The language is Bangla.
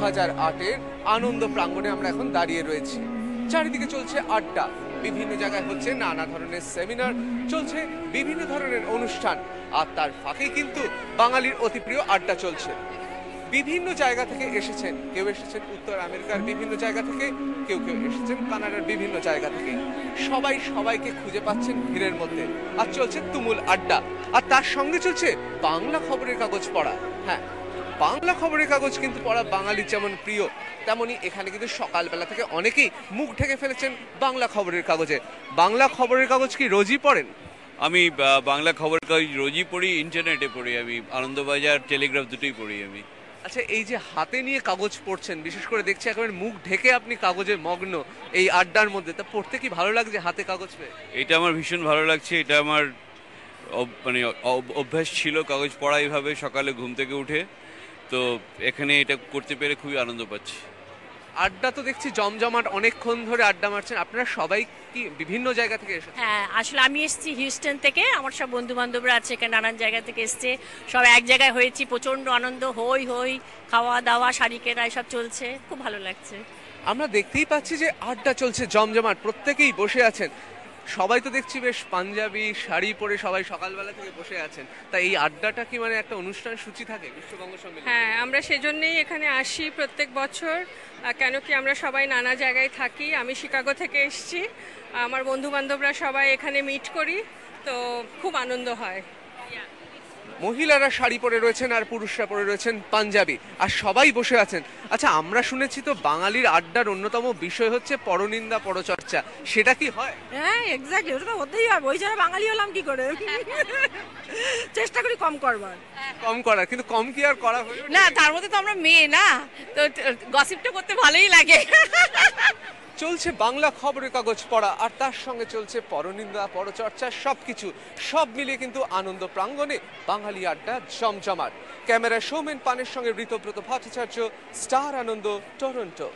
2008-এর আনন্দ প্রাঙ্গণে আমরা এখন দাঁড়িয়ে রয়েছি। চারিদিকে চলছে আড্ডা, বিভিন্ন জায়গায় হচ্ছে নানা ধরনের সেমিনার, চলছে বিভিন্ন ধরনের অনুষ্ঠান, আর তার ফাঁকে কিন্তু বাঙালির অতি প্রিয় আড্ডা চলছে। বিভিন্ন জায়গা থেকে এসেছেন, কেউ এসেছেন উত্তর আমেরিকার বিভিন্ন জায়গা থেকে, কেউ কেউ এসেছেন কানাডার বিভিন্ন জায়গা থেকে। সবাই সবাইকে খুঁজে পাচ্ছেন ভিড়ের মধ্যে, আর চলছে তুমুল আড্ডা। আর তার সঙ্গে চলছে বাংলা খবরের কাগজ পড়া। হ্যাঁ, বাংলা খবরের কাগজ কিন্তু পড়া বাঙালির যেমন প্রিয়, তেমনি এখানে কিন্তু সকালবেলা থেকে অনেকেই মুখ ঢেকে ফেলেছেন বাংলা খবরের কাগজে। বাংলা খবরের কাগজ কি রোজই পড়েন? আমি বাংলা খবরের কাগজ রোজই পড়ি, ইন্টারনেটে পড়ি, আমি আনন্দবাজার, টেলিগ্রাফ দুটোই পড়ি আমি। আচ্ছা, এই যে হাতে নিয়ে কাগজ পড়ছেন, বিশেষ করে দেখছি একেবারে মুখ ঢেকে আপনি কাগজে মগ্ন এই আড্ডার মধ্যে, তা পড়তে কি ভালো লাগছে হাতে কাগজ পেয়ে? এটা আমার ভীষণ ভালো লাগছে, এটা আমার মানে অভ্যাস ছিল কাগজ পড়া এইভাবে সকালে ঘুম থেকে উঠে, তো এখানে এটা করতে পেরে খুবই আনন্দ পাচ্ছি। আড্ডা তো দেখছি জমজমাট, অনেকক্ষণ ধরে আড্ডা মারছেন। আপনারা সবাই কি বিভিন্ন জায়গা থেকে এসেছেন? হ্যাঁ, আসলে আমি এসেছি হিউস্টন থেকে, আমার সব বন্ধু বান্ধবরা আছে এখানে, নানান জায়গা থেকে এসছে, সব এক জায়গায় হয়েছি, প্রচন্ড আনন্দ, হই হই, খাওয়া দাওয়া, শাড়ি কেনা, এসব চলছে, খুব ভালো লাগছে। আমরা দেখতেই পাচ্ছি যে আড্ডা চলছে জমজমাট, প্রত্যেকেই বসে আছেন। সবাই তো দেখছি বেশ পাঞ্জাবি শাড়ি পরে সবাই সকালবেলা থেকে বসে আছেন। তা এই আড্ডাটা কি মানে একটা অনুষ্ঠান সূচি থাকে বিশ্ববঙ্গ সম্মেলনে? হ্যাঁ, আমরা সেজন্যই এখানে আসি প্রত্যেক বছর, কেন কি আমরা সবাই নানা জায়গায় থাকি। আমি শিকাগো থেকে এসেছি, আমার বন্ধু বান্ধবরা সবাই এখানে মিট করি, তো খুব আনন্দ হয়। মহিলারা শাড়ি পরে রয়েছেন আর পুরুষরা পরে রয়েছেন পাঞ্জাবি, আর সবাই বসে আছেন। আচ্ছা, আমরা শুনেছি তো বাঙালির আড্ডার অন্যতম বিষয় হচ্ছে পরনিন্দা পরচর্চা, সেটা কি হয়? হ্যাঁ, এক্স্যাক্টলি, ওটা তো হতেই হবে, ওই জন্য বাঙালি হলাম কি করে। চেষ্টা করি কম করবার। কম করার, কিন্তু কম কি আর করা হলো না, তার মধ্যে তো আমরা মেয়ে না, তো গসিপটা করতে ভালোই লাগে। চলছে বাংলা খবরের কাগজ পড়া, আর তার সঙ্গে চলছে পরনিন্দা পরচর্চা, সবকিছু সব মিলিয়ে কিন্তু আনন্দ প্রাঙ্গণে বাঙালি আড্ডা জমজমাট। ক্যামেরা সৌমেন পানের সঙ্গে ঋতব্রত ভট্টাচার্য, স্টার আনন্দ, টরন্টো।